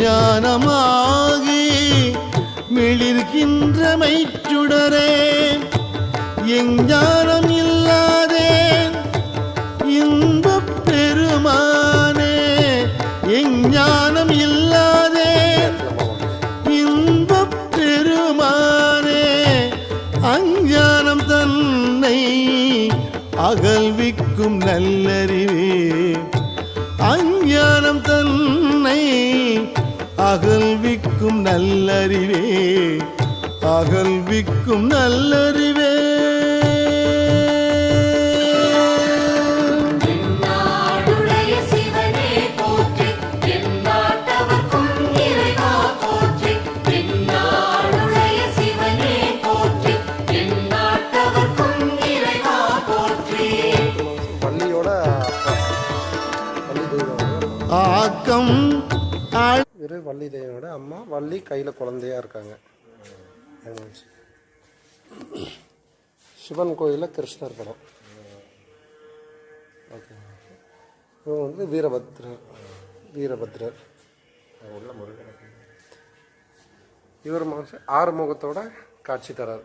மெய்ஞானமாகி மிளிர்கின்ற மெய்ச்சுடரே எஞ்ஞானம் இல்லாதேன் இன்பப் பெருமானே எஞ்ஞானம் இல்லாதேன் இன்பப் பெருமானே அஞ்ஞானம் தன்னை அகல்விக்கும் நல்லறிவே அஞ்ஞானம் தன்னை அகல்விக்கும் நல்லறிவே அகல்விக்கும் நல்லறிவே ஆக்கம் இரு வள்ளி தேவியோட அம்மா வள்ளி கையில் குழந்தையா இருக்காங்க. சிவன் கோயிலில் கிருஷ்ணர் படம். ஓகே, இவங்க வந்து வீரபத்ரர் உள்ள முருகன். இவர் ஆறுமுகத்தோட காட்சி தரார்.